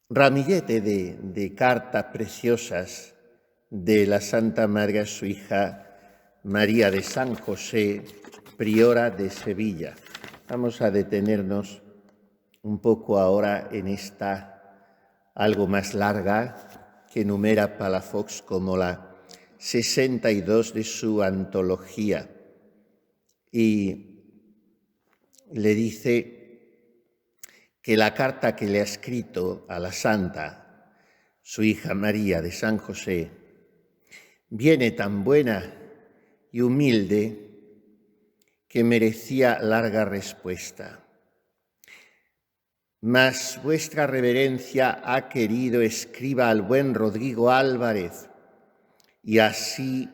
ramillete de cartas preciosas de la Santa Madre a su hija María de San José, priora de Sevilla. Vamos a detenernos un poco ahora en esta algo más larga que enumera Palafox como la 62 de su antología. Y le dice que la carta que le ha escrito a la Santa, su hija María de San José, viene tan buena y humilde que merecía larga respuesta. Mas vuestra reverencia ha querido escriba al buen Rodrigo Álvarez, y así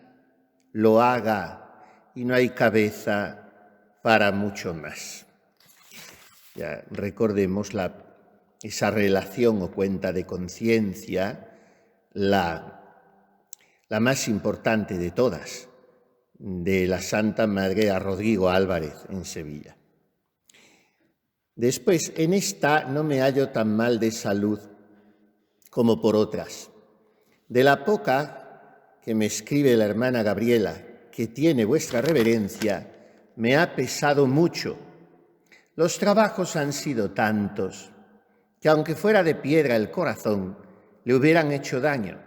lo haga, y no hay cabeza para mucho más. Ya recordemos esa relación o cuenta de conciencia, la más importante de todas, de la Santa Madre a Rodrigo Álvarez en Sevilla. Después, en esta no me hallo tan mal de salud como por otras. De la poca que me escribe la hermana Gabriela, que tiene vuestra reverencia, me ha pesado mucho. Los trabajos han sido tantos que aunque fuera de piedra el corazón, le hubieran hecho daño.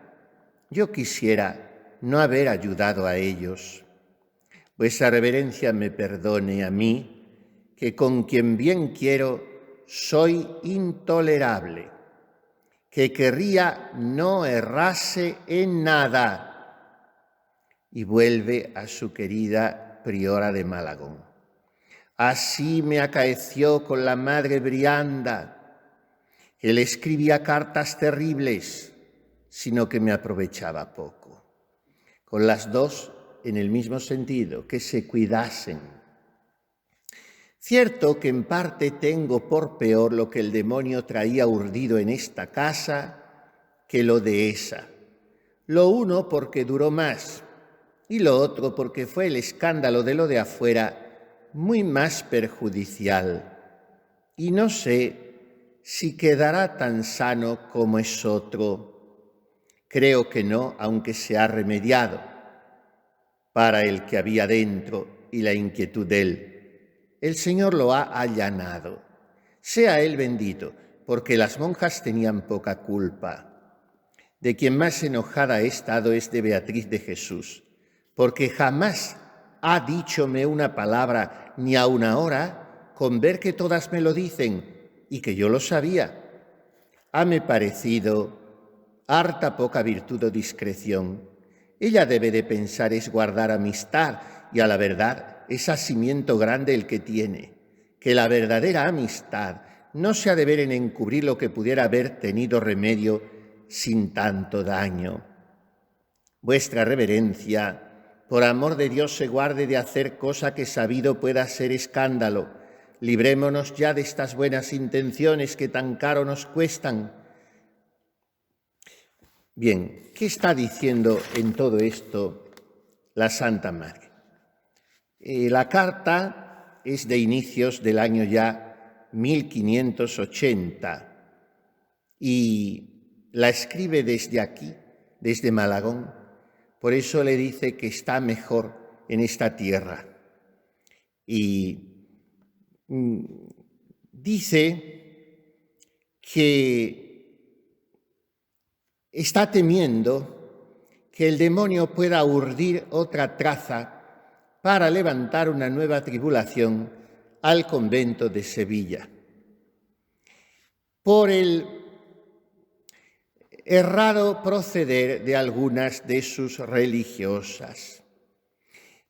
Yo quisiera no haber ayudado a ellos. Vuestra reverencia me perdone a mí, que con quien bien quiero soy intolerable, que querría no errase en nada. Y vuelve a su querida priora de Malagón. Así me acaeció con la madre Brianda, que le escribía cartas terribles, sino que me aprovechaba poco. Con las dos en el mismo sentido, que se cuidasen. Cierto que en parte tengo por peor lo que el demonio traía urdido en esta casa que lo de esa. Lo uno porque duró más y lo otro porque fue el escándalo de lo de afuera muy más perjudicial, y no sé si quedará tan sano como es otro. Creo que no, aunque se ha remediado para el que había dentro y la inquietud de él. El Señor lo ha allanado. Sea Él bendito, porque las monjas tenían poca culpa. De quien más enojada he estado es de Beatriz de Jesús, porque jamás ha díchome una palabra, ni aun ahora, con ver que todas me lo dicen, y que yo lo sabía. Hame parecido harta poca virtud o discreción. Ella debe de pensar es guardar amistad, y a la verdad es asimiento grande el que tiene, que la verdadera amistad no se ha de ver en encubrir lo que pudiera haber tenido remedio sin tanto daño. Vuestra reverencia, por amor de Dios, se guarde de hacer cosa que sabido pueda ser escándalo. Librémonos ya de estas buenas intenciones que tan caro nos cuestan. Bien, ¿qué está diciendo en todo esto la Santa Madre? La carta es de inicios del año ya 1580 y la escribe desde aquí, desde Malagón. Por eso le dice que está mejor en esta tierra. Y dice que está temiendo que el demonio pueda urdir otra traza para levantar una nueva tribulación al convento de Sevilla. Por el errado proceder de algunas de sus religiosas.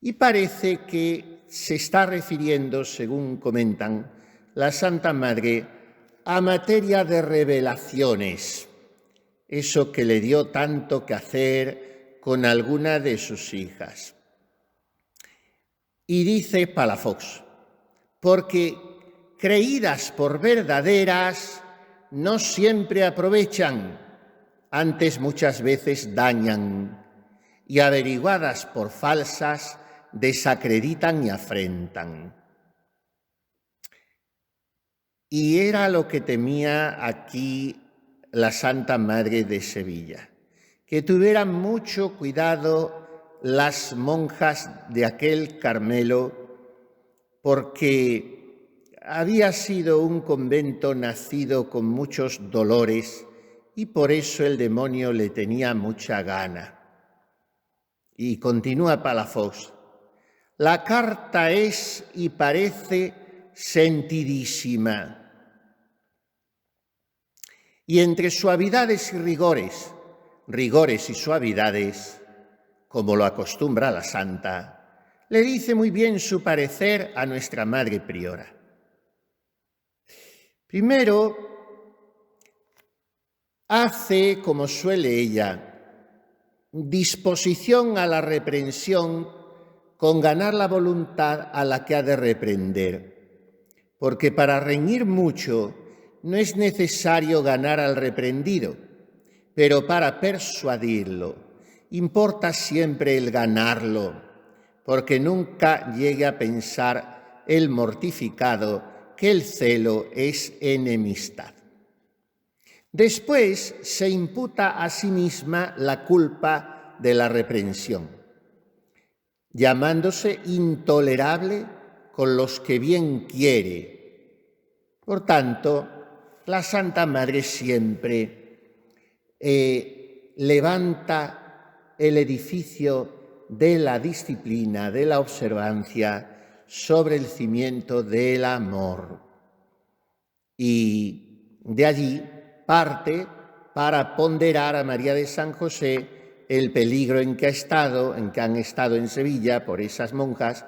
Y parece que se está refiriendo, según comentan la Santa Madre, a materia de revelaciones, eso que le dio tanto que hacer con alguna de sus hijas. Y dice Palafox, porque creídas por verdaderas no siempre aprovechan, antes muchas veces dañan, y averiguadas por falsas desacreditan y afrentan. Y era lo que temía aquí la Santa Madre de Sevilla. Que tuvieran mucho cuidado las monjas de aquel Carmelo, porque había sido un convento nacido con muchos dolores y por eso el demonio le tenía mucha gana. Y continúa Palafox: la carta es y parece sentidísima, y entre suavidades y rigores, rigores y suavidades, como lo acostumbra la santa, le dice muy bien su parecer a nuestra Madre Priora. Primero, hace, como suele ella, disposición a la reprensión con ganar la voluntad a la que ha de reprender, porque para reñir mucho no es necesario ganar al reprendido, pero para persuadirlo importa siempre el ganarlo, porque nunca llegue a pensar el mortificado que el celo es enemistad. Después se imputa a sí misma la culpa de la reprensión, llamándose intolerable con los que bien quiere. Por tanto, la Santa Madre siempre levanta el edificio de la disciplina, de la observancia, sobre el cimiento del amor. Y de allí parte para ponderar a María de San José el peligro en que han estado en Sevilla por esas monjas,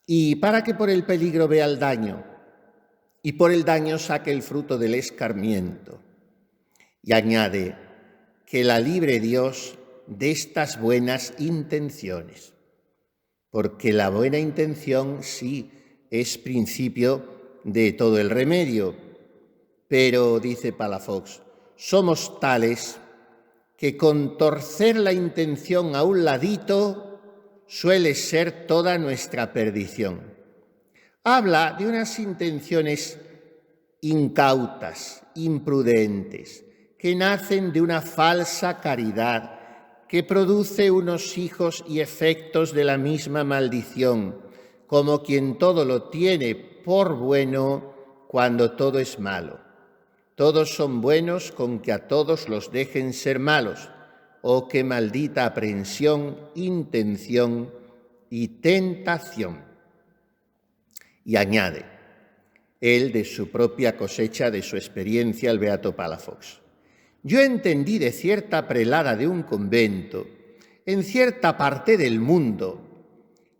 y para que por el peligro vea el daño, y por el daño saque el fruto del escarmiento. Y añade que la libre Dios de estas buenas intenciones, porque la buena intención sí es principio de todo el remedio, pero, dice Palafox, somos tales que con torcer la intención a un ladito suele ser toda nuestra perdición. Habla de unas intenciones incautas, imprudentes, que nacen de una falsa caridad, que produce unos hijos y efectos de la misma maldición, como quien todo lo tiene por bueno cuando todo es malo. Todos son buenos con que a todos los dejen ser malos. Oh, qué maldita aprehensión, intención y tentación. Y añade, él de su propia cosecha, de su experiencia, el beato Palafox: yo entendí de cierta prelada de un convento, en cierta parte del mundo,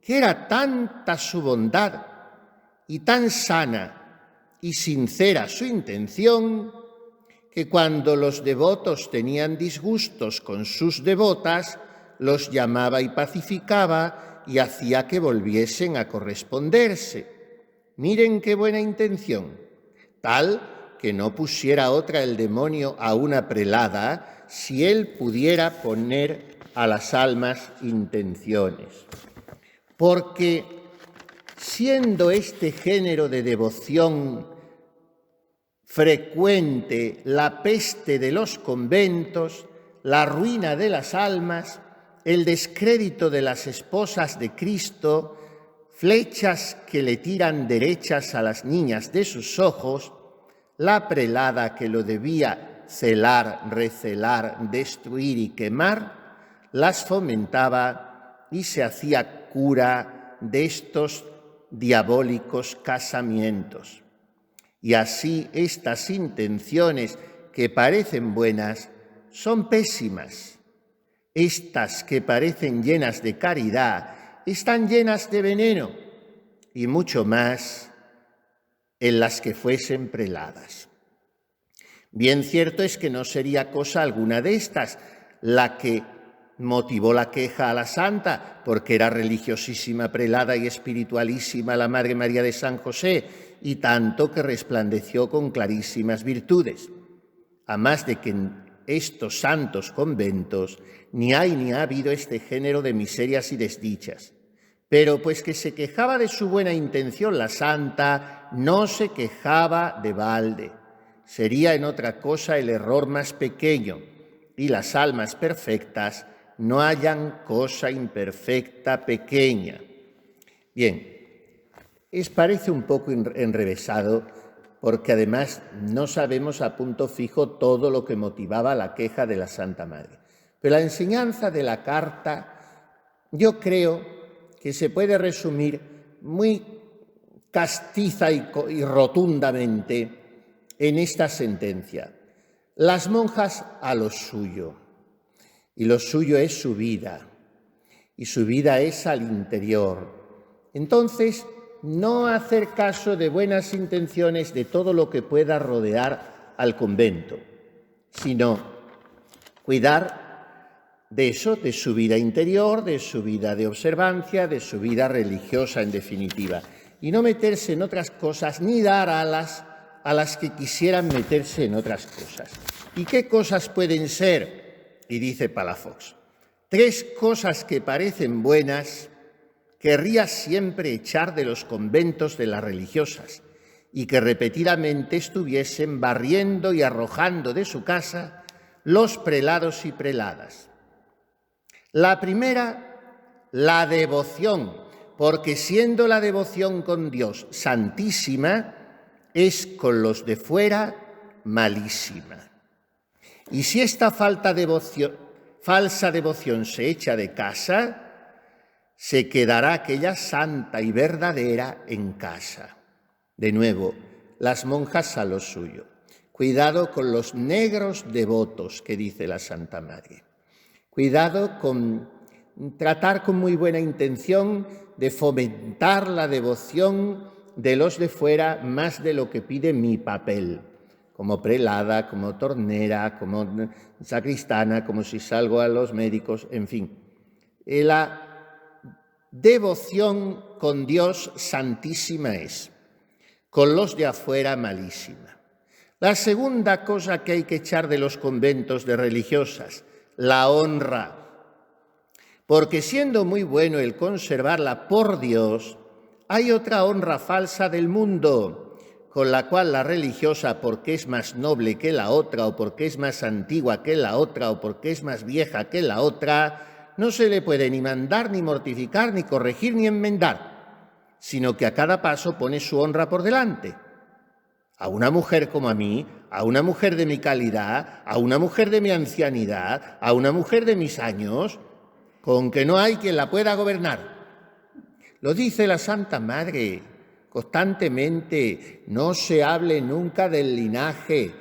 que era tanta su bondad y tan sana y sincera su intención, que cuando los devotos tenían disgustos con sus devotas, los llamaba y pacificaba y hacía que volviesen a corresponderse. Miren qué buena intención, tal que no pusiera otra el demonio a una prelada si él pudiera poner a las almas intenciones. Porque siendo este género de devoción frecuente la peste de los conventos, la ruina de las almas, el descrédito de las esposas de Cristo, flechas que le tiran derechas a las niñas de sus ojos, la prelada que lo debía celar, recelar, destruir y quemar, las fomentaba y se hacía cura de estos diabólicos casamientos. Y así estas intenciones que parecen buenas son pésimas. Estas que parecen llenas de caridad están llenas de veneno, y mucho más en las que fuesen preladas. Bien cierto es que no sería cosa alguna de estas la que motivó la queja a la santa, porque era religiosísima prelada y espiritualísima la Madre María de San José, y tanto que resplandeció con clarísimas virtudes. A más de que en estos santos conventos ni hay ni ha habido este género de miserias y desdichas. Pero pues que se quejaba de su buena intención la santa, no se quejaba de balde, sería en otra cosa el error más pequeño, y las almas perfectas no hallan cosa imperfecta pequeña. Bien, parece un poco enrevesado, porque además no sabemos a punto fijo todo lo que motivaba la queja de la Santa Madre. Pero la enseñanza de la carta yo creo que se puede resumir muy castiza y rotundamente en esta sentencia: las monjas a lo suyo, y lo suyo es su vida, y su vida es al interior. Entonces, no hacer caso de buenas intenciones de todo lo que pueda rodear al convento, sino cuidar de eso, de su vida interior, de su vida de observancia, de su vida religiosa en definitiva, y no meterse en otras cosas ni dar alas a las que quisieran meterse en otras cosas. ¿Y qué cosas pueden ser? Y dice Palafox: 3 cosas que parecen buenas querría siempre echar de los conventos de las religiosas, y que repetidamente estuviesen barriendo y arrojando de su casa los prelados y preladas. La primera, la devoción, porque siendo la devoción con Dios santísima, es con los de fuera malísima. Y si esta falsa devoción se echa de casa, se quedará aquella santa y verdadera en casa. De nuevo, las monjas a lo suyo. Cuidado con los negros devotos, que dice la Santa Madre. Cuidado con tratar con muy buena intención de fomentar la devoción de los de fuera más de lo que pide mi papel, como prelada, como tornera, como sacristana, como si salgo a los médicos, en fin. La devoción con Dios santísima es, con los de afuera malísima. La segunda cosa que hay que echar de los conventos de religiosas, la honra, porque siendo muy bueno el conservarla por Dios, hay otra honra falsa del mundo, con la cual la religiosa, porque es más noble que la otra, o porque es más antigua que la otra, o porque es más vieja que la otra, no se le puede ni mandar, ni mortificar, ni corregir, ni enmendar, sino que a cada paso pone su honra por delante. A una mujer como a mí, a una mujer de mi calidad, a una mujer de mi ancianidad, a una mujer de mis años, con que no hay quien la pueda gobernar. Lo dice la Santa Madre constantemente: no se hable nunca del linaje,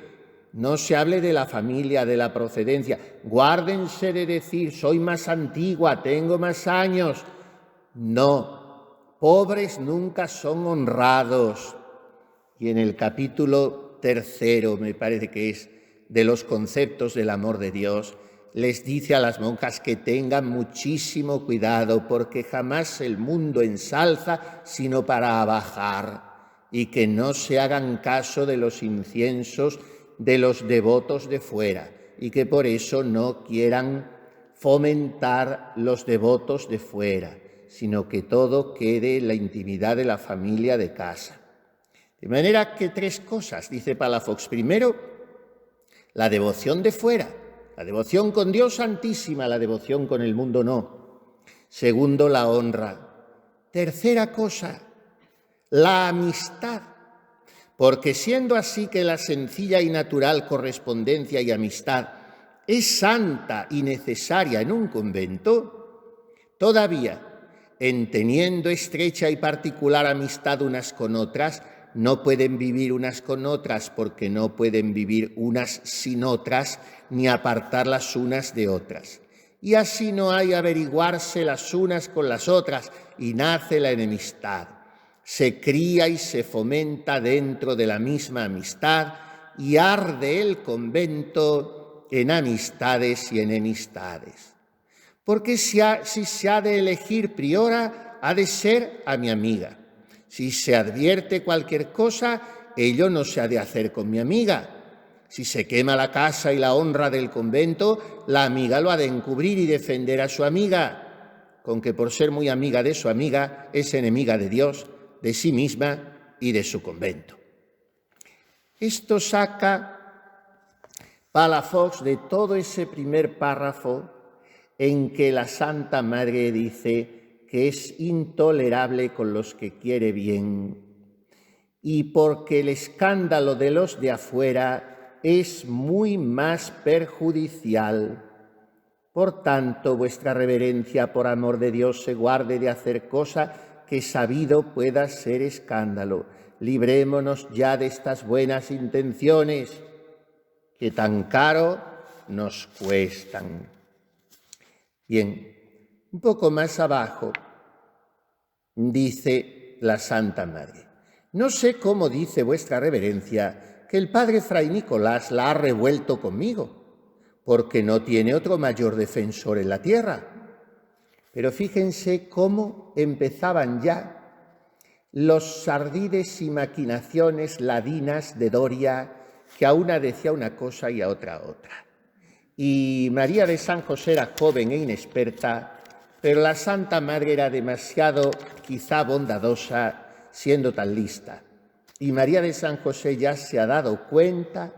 no se hable de la familia, de la procedencia. Guárdense de decir: soy más antigua, tengo más años. No, pobres nunca son honrados. Y en el capítulo 3, me parece que es, de los conceptos del amor de Dios, les dice a las monjas que tengan muchísimo cuidado, porque jamás el mundo ensalza sino para abajar, y que no se hagan caso de los inciensos de los devotos de fuera, y que por eso no quieran fomentar los devotos de fuera, sino que todo quede en la intimidad de la familia de casa. De manera que 3 cosas, dice Palafox. Primero, la devoción de fuera, la devoción con Dios santísima, la devoción con el mundo no. Segundo, la honra. Tercera cosa, la amistad, porque siendo así que la sencilla y natural correspondencia y amistad es santa y necesaria en un convento, todavía, en teniendo estrecha y particular amistad unas con otras, no pueden vivir unas con otras, porque no pueden vivir unas sin otras, ni apartarlas unas de otras. Y así no hay averiguarse las unas con las otras, y nace la enemistad. Se cría y se fomenta dentro de la misma amistad, y arde el convento en amistades y enemistades. Porque si se ha de elegir priora, ha de ser a mi amiga. Si se advierte cualquier cosa, ello no se ha de hacer con mi amiga. Si se quema la casa y la honra del convento, la amiga lo ha de encubrir y defender a su amiga, con que por ser muy amiga de su amiga es enemiga de Dios, de sí misma y de su convento. Esto saca Palafox de todo ese primer párrafo en que la Santa Madre dice que es intolerable con los que quiere bien y porque el escándalo de los de afuera es muy más perjudicial. Por tanto, vuestra reverencia, por amor de Dios, se guarde de hacer cosa que sabido pueda ser escándalo. Librémonos ya de estas buenas intenciones que tan caro nos cuestan. Bien, un poco más abajo dice la Santa Madre: no sé cómo dice vuestra reverencia que el padre Fray Nicolás la ha revuelto conmigo, porque no tiene otro mayor defensor en la tierra. Pero fíjense cómo empezaban ya los ardides y maquinaciones ladinas de Doria, que a una decía una cosa y a otra otra. Y María de San José era joven e inexperta, pero la Santa Madre era demasiado, quizá bondadosa, siendo tan lista. Y María de San José ya se ha dado cuenta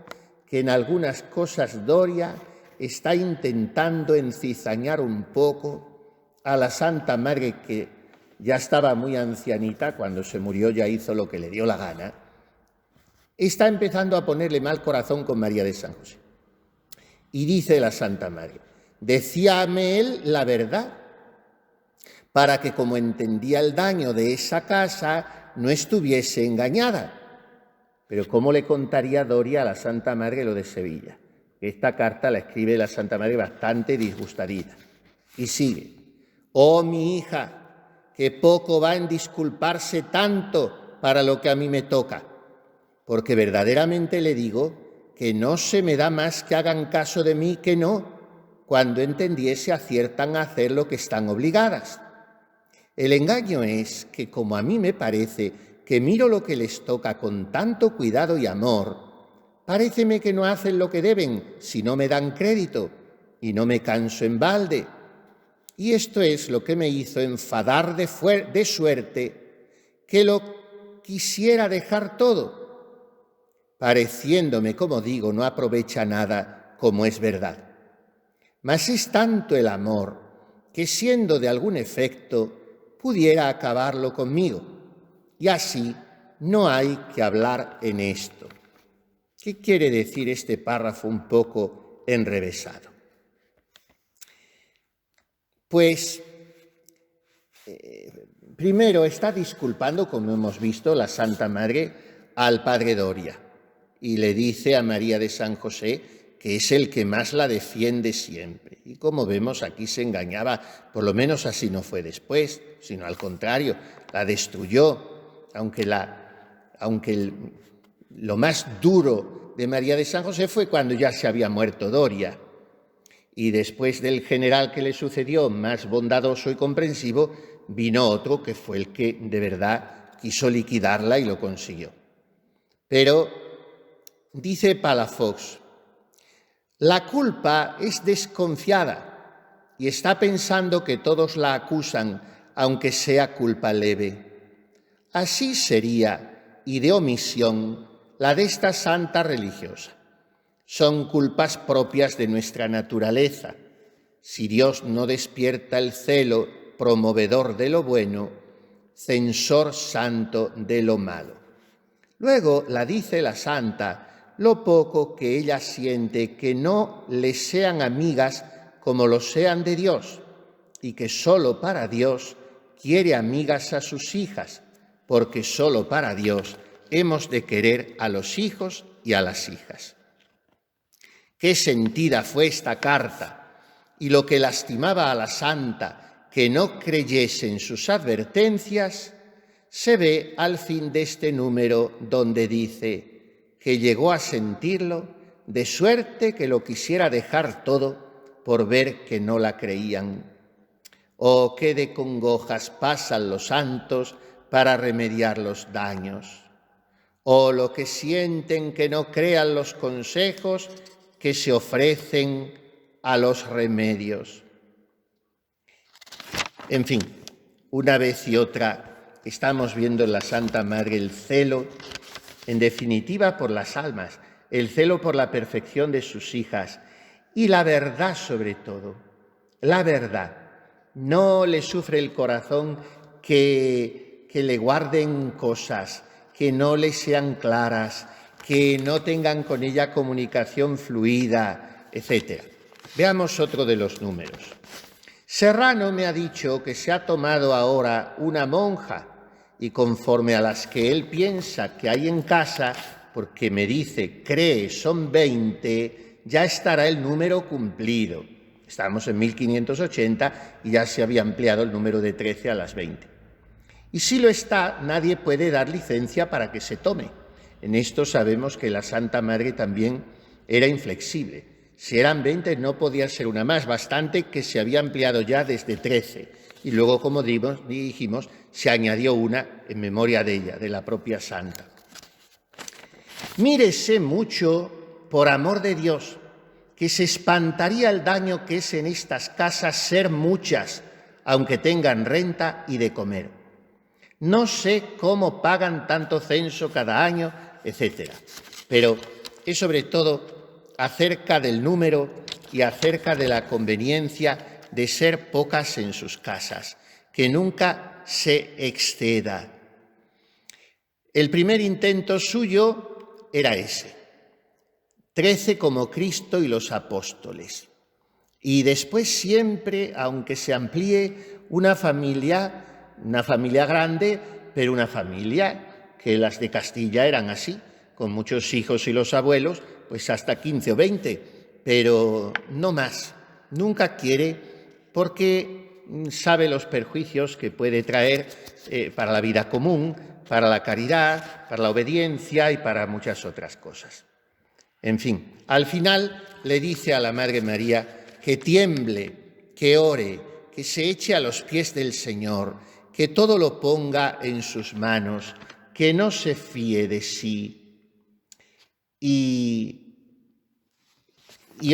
que en algunas cosas Doria está intentando encizañar un poco a la Santa Madre, que ya estaba muy ancianita, cuando se murió ya hizo lo que le dio la gana. Está empezando a ponerle mal corazón con María de San José. Y dice la Santa Madre: decíame él la verdad, para que como entendía el daño de esa casa, no estuviese engañada. Pero ¿cómo le contaría Doria a la Santa Madre lo de Sevilla? Esta carta la escribe la Santa Madre bastante disgustadita. Y sigue: oh, mi hija, que poco va en disculparse tanto para lo que a mí me toca, porque verdaderamente le digo que no se me da más que hagan caso de mí que no, cuando entendiese aciertan a hacer lo que están obligadas. El engaño es que, como a mí me parece que miro lo que les toca con tanto cuidado y amor, paréceme que no hacen lo que deben si no me dan crédito, y no me canso en balde. Y esto es lo que me hizo enfadar de suerte que lo quisiera dejar todo, pareciéndome, como digo, no aprovecha nada, como es verdad. Mas es tanto el amor que, siendo de algún efecto, pudiera acabarlo conmigo, y así no hay que hablar en esto. ¿Qué quiere decir este párrafo un poco enrevesado? Pues, primero está disculpando, como hemos visto, la Santa Madre al padre Doria, y le dice a María de San José que es el que más la defiende siempre. Y como vemos, aquí se engañaba, por lo menos así no fue después, sino al contrario, la destruyó, aunque lo más duro de María de San José fue cuando ya se había muerto Doria. Y después del general que le sucedió, más bondadoso y comprensivo, vino otro que fue el que de verdad quiso liquidarla y lo consiguió. Pero, dice Palafox, la culpa es desconfiada y está pensando que todos la acusan, aunque sea culpa leve. Así sería, y de omisión, la de esta santa religiosa. Son culpas propias de nuestra naturaleza. Si Dios no despierta el celo promovedor de lo bueno, censor santo de lo malo. Luego la dice la santa lo poco que ella siente que no le sean amigas como lo sean de Dios, y que solo para Dios quiere amigas a sus hijas, porque solo para Dios hemos de querer a los hijos y a las hijas. Qué sentida fue esta carta, y lo que lastimaba a la santa que no creyese en sus advertencias se ve al fin de este número, donde dice que llegó a sentirlo, de suerte que lo quisiera dejar todo por ver que no la creían. Oh, qué de congojas pasan los santos para remediar los daños. Oh, lo que sienten que no crean los consejos que se ofrecen a los remedios. En fin, una vez y otra estamos viendo en la Santa Madre el celo en definitiva por las almas, el celo por la perfección de sus hijas y la verdad sobre todo, la verdad. No le sufre el corazón que le guarden cosas, que no le sean claras, que no tengan con ella comunicación fluida, etc. Veamos otro de los números. Serrano me ha dicho que se ha tomado ahora una monja y conforme a las que él piensa que hay en casa, porque me dice, cree, son 20, ya estará el número cumplido. Estamos en 1580 y ya se había ampliado el número de 13 a las 20. Y si lo está, nadie puede dar licencia para que se tome. En esto sabemos que la Santa Madre también era inflexible. Si eran 20 no podía ser una más, bastante que se había ampliado ya desde 13. Y luego, como dijimos, se añadió una en memoria de ella, de la propia Santa. Mírese mucho, por amor de Dios, que se espantaría el daño que es en estas casas ser muchas, aunque tengan renta y de comer. No sé cómo pagan tanto censo cada año, etc. Pero es sobre todo acerca del número y acerca de la conveniencia de ser pocas en sus casas, que nunca se exceda. El primer intento suyo era ese, 13 como Cristo y los apóstoles. Y después siempre, aunque se amplíe, una familia grande, pero una familia que las de Castilla eran así, con muchos hijos y los abuelos, pues hasta 15 o 20, pero no más. Nunca quiere porque sabe los perjuicios que puede traer para la vida común, para la caridad, para la obediencia y para muchas otras cosas. En fin, al final le dice a la Madre María que tiemble, que ore, que se eche a los pies del Señor, que todo lo ponga en sus manos, que no se fíe de sí. Y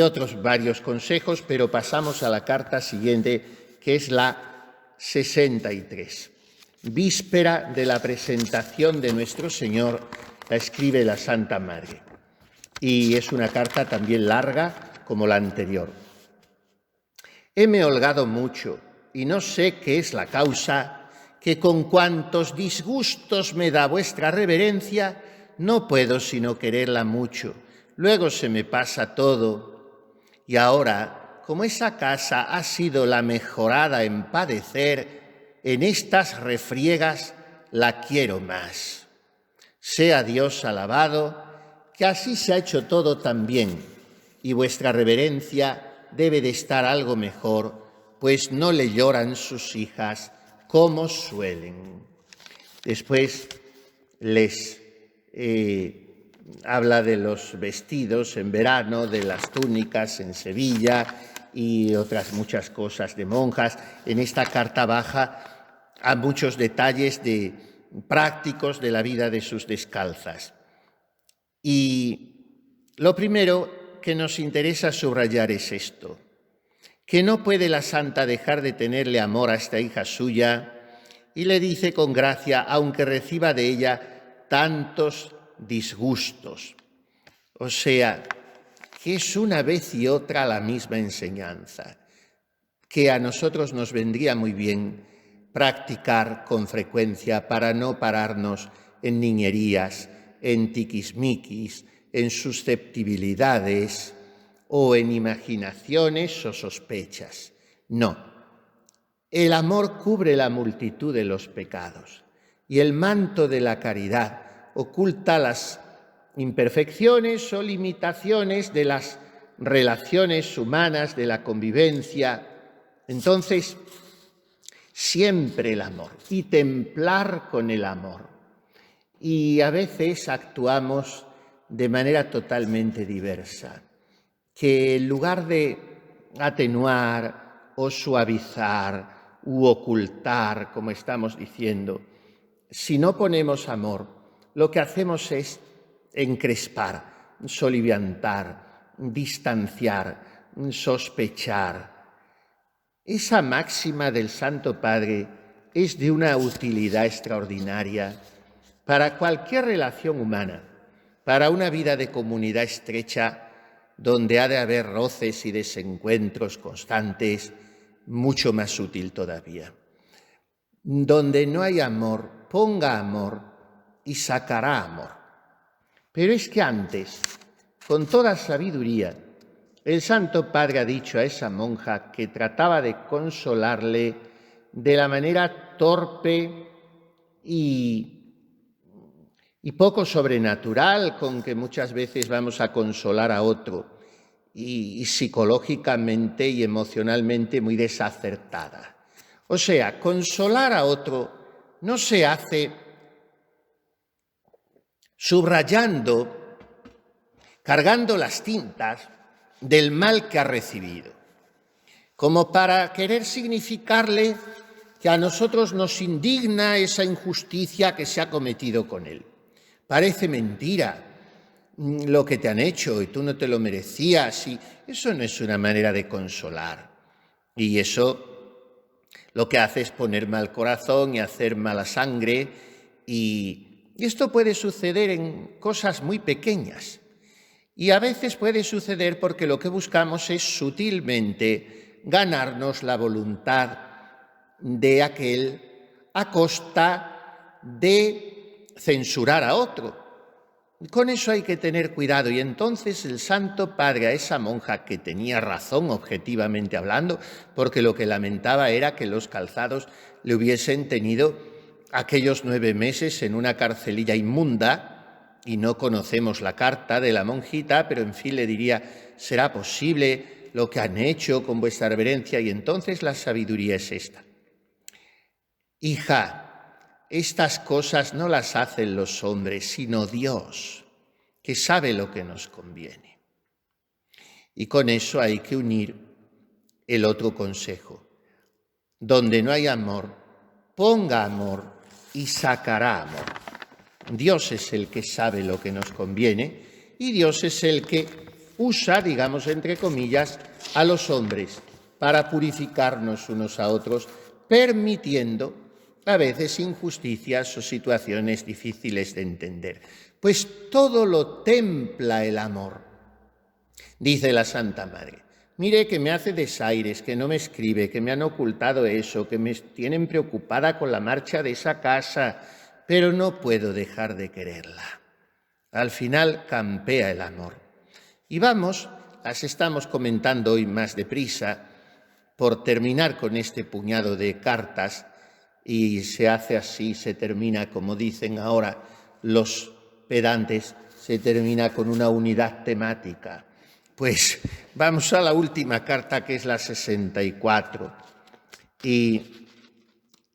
otros varios consejos, pero pasamos a la carta siguiente, que es la 63. Víspera de la presentación de nuestro Señor, la escribe la Santa Madre. Y es una carta también larga como la anterior. Heme holgado mucho y no sé qué es la causa, que con cuantos disgustos me da vuestra reverencia, no puedo sino quererla mucho. Luego se me pasa todo. Y ahora, como esa casa ha sido la mejorada en padecer, en estas refriegas la quiero más. Sea Dios alabado, que así se ha hecho todo tan bien, y vuestra reverencia debe de estar algo mejor, pues no le lloran sus hijas como suelen. Después les habla de los vestidos en verano, de las túnicas en Sevilla y otras muchas cosas de monjas. En esta carta baja a muchos detalles prácticos de la vida de sus descalzas. Y lo primero que nos interesa subrayar es esto, que no puede la santa dejar de tenerle amor a esta hija suya y le dice con gracia, aunque reciba de ella tantos disgustos. O sea, que es una vez y otra la misma enseñanza, que a nosotros nos vendría muy bien practicar con frecuencia para no pararnos en niñerías, en tiquismiquis, en susceptibilidades o en imaginaciones o sospechas. No. El amor cubre la multitud de los pecados y el manto de la caridad oculta las imperfecciones o limitaciones de las relaciones humanas, de la convivencia. Entonces, siempre el amor y templar con el amor. Y a veces actuamos de manera totalmente diversa, que en lugar de atenuar o suavizar u ocultar, como estamos diciendo, si no ponemos amor, lo que hacemos es encrespar, soliviantar, distanciar, sospechar. Esa máxima del Santo Padre es de una utilidad extraordinaria para cualquier relación humana, para una vida de comunidad estrecha donde ha de haber roces y desencuentros constantes, mucho más útil todavía. Donde no hay amor, ponga amor y sacará amor. Pero es que antes, con toda sabiduría, el Santo Padre ha dicho a esa monja que trataba de consolarle de la manera torpe y poco sobrenatural con que muchas veces vamos a consolar a otro, y psicológicamente y emocionalmente muy desacertada. O sea, consolar a otro no se hace subrayando, cargando las tintas del mal que ha recibido, como para querer significarle que a nosotros nos indigna esa injusticia que se ha cometido con él. Parece mentira lo que te han hecho y tú no te lo merecías, y eso no es una manera de consolar. Y eso lo que hace es poner mal corazón y hacer mala sangre, y esto puede suceder en cosas muy pequeñas. Y a veces puede suceder porque lo que buscamos es sutilmente ganarnos la voluntad de aquel a costa de censurar a otro. Con eso hay que tener cuidado, y entonces el Santo Padre a esa monja, que tenía razón objetivamente hablando, porque lo que lamentaba era que los calzados le hubiesen tenido aquellos 9 meses en una carcelilla inmunda, y no conocemos la carta de la monjita, pero en fin le diría, ¿será posible lo que han hecho con vuestra reverencia? Y entonces la sabiduría es esta. Hija, estas cosas no las hacen los hombres, sino Dios, que sabe lo que nos conviene. Y con eso hay que unir el otro consejo. Donde no hay amor, ponga amor y sacará amor. Dios es el que sabe lo que nos conviene, y Dios es el que usa, digamos entre comillas, a los hombres para purificarnos unos a otros, permitiendo a veces injusticias o situaciones difíciles de entender. Pues todo lo templa el amor. Dice la Santa Madre, mire que me hace desaires, que no me escribe, que me han ocultado eso, que me tienen preocupada con la marcha de esa casa, pero no puedo dejar de quererla. Al final campea el amor. Y vamos, las estamos comentando hoy más deprisa, por terminar con este puñado de cartas, y se hace así, se termina, como dicen ahora los pedantes, se termina con una unidad temática. Pues vamos a la última carta, que es la 64. Y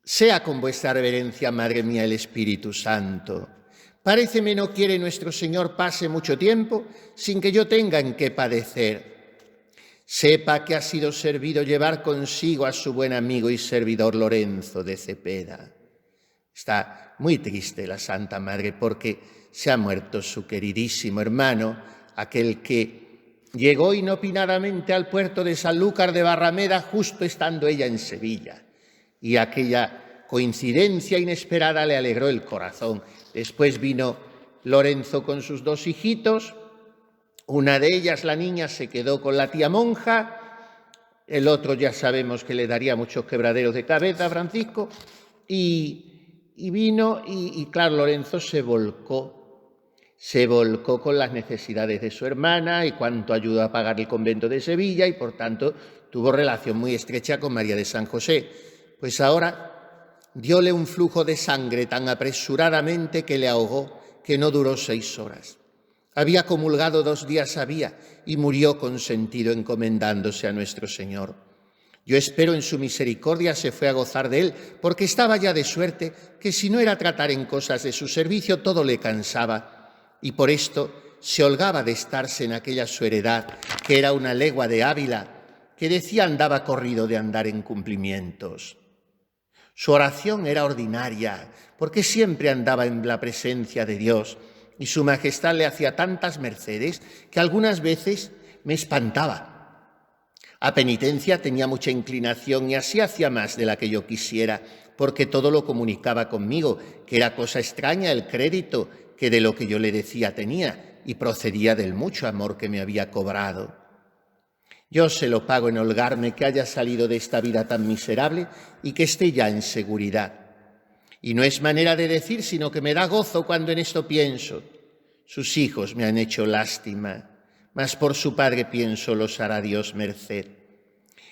sea con vuestra reverencia, Madre mía, el Espíritu Santo. Paréceme no quiere nuestro Señor pase mucho tiempo sin que yo tenga en qué padecer. Sepa que ha sido servido llevar consigo a su buen amigo y servidor Lorenzo de Cepeda. Está muy triste la Santa Madre porque se ha muerto su queridísimo hermano, aquel que llegó inopinadamente al puerto de Sanlúcar de Barrameda justo estando ella en Sevilla. Y aquella coincidencia inesperada le alegró el corazón. Después vino Lorenzo con sus 2 hijitos. Una de ellas, la niña, se quedó con la tía monja, el otro ya sabemos que le daría muchos quebraderos de cabeza a Francisco, y vino y claro, Lorenzo se volcó con las necesidades de su hermana y cuánto ayudó a pagar el convento de Sevilla, y por tanto tuvo relación muy estrecha con María de San José. Pues ahora dióle un flujo de sangre tan apresuradamente que le ahogó, que no duró 6 horas. Había comulgado 2 días había y murió con sentido encomendándose a nuestro Señor. Yo espero en su misericordia se fue a gozar de él, porque estaba ya de suerte que si no era tratar en cosas de su servicio todo le cansaba, y por esto se holgaba de estarse en aquella su heredad, que era una legua de Ávila, que decía andaba corrido de andar en cumplimientos. Su oración era ordinaria, porque siempre andaba en la presencia de Dios, y su majestad le hacía tantas mercedes que algunas veces me espantaba. A penitencia tenía mucha inclinación y así hacía más de la que yo quisiera, porque todo lo comunicaba conmigo, que era cosa extraña el crédito que de lo que yo le decía tenía, y procedía del mucho amor que me había cobrado. Yo se lo pago en holgarme que haya salido de esta vida tan miserable y que esté ya en seguridad. Y no es manera de decir, sino que me da gozo cuando en esto pienso. Sus hijos me han hecho lástima, mas por su padre pienso los hará Dios merced.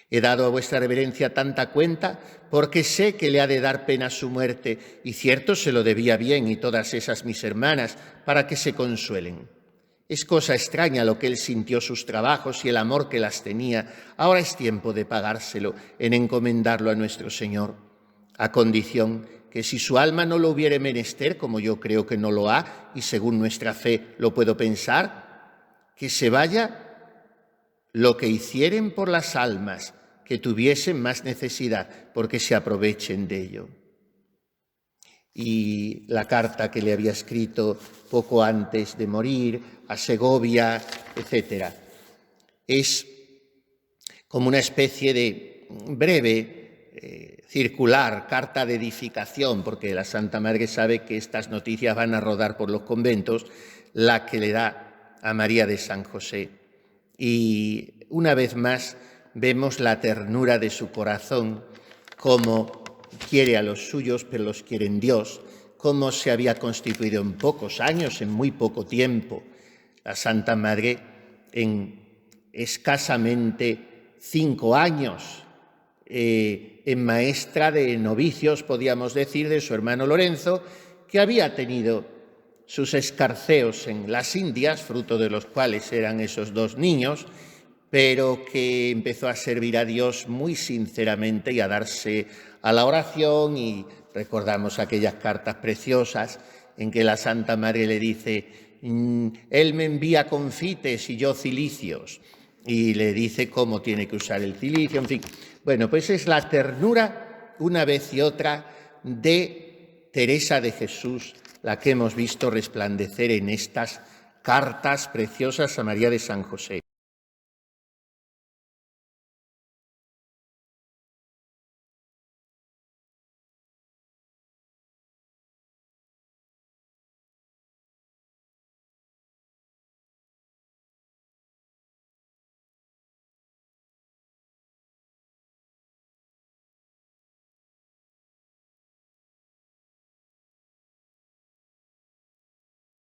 He dado a vuestra reverencia tanta cuenta porque sé que le ha de dar pena su muerte, y cierto se lo debía bien y todas esas mis hermanas, para que se consuelen. Es cosa extraña lo que él sintió sus trabajos y el amor que las tenía. Ahora es tiempo de pagárselo en encomendarlo a nuestro Señor, a condición que si su alma no lo hubiere menester, como yo creo que no lo ha, y según nuestra fe lo puedo pensar, que se vaya lo que hicieren por las almas que tuviesen más necesidad, porque se aprovechen de ello. Y la carta que le había escrito poco antes de morir a Segovia, etc. Es como una especie de breve, circular, carta de edificación, porque la Santa Madre sabe que estas noticias van a rodar por los conventos, la que le da a María de San José. Y una vez más vemos la ternura de su corazón, cómo quiere a los suyos, pero los quiere en Dios, cómo se había constituido en pocos años, en muy poco tiempo, la Santa Madre en escasamente 5 años, en maestra de novicios, podíamos decir, de su hermano Lorenzo, que había tenido sus escarceos en las Indias, fruto de los cuales eran esos 2 niños, pero que empezó a servir a Dios muy sinceramente y a darse a la oración, y recordamos aquellas cartas preciosas en que la Santa Madre le dice: Él me envía confites y yo cilicios, y le dice cómo tiene que usar el cilicio, en fin. Bueno, pues es la ternura, una vez y otra, de Teresa de Jesús, la que hemos visto resplandecer en estas cartas preciosas a María de San José.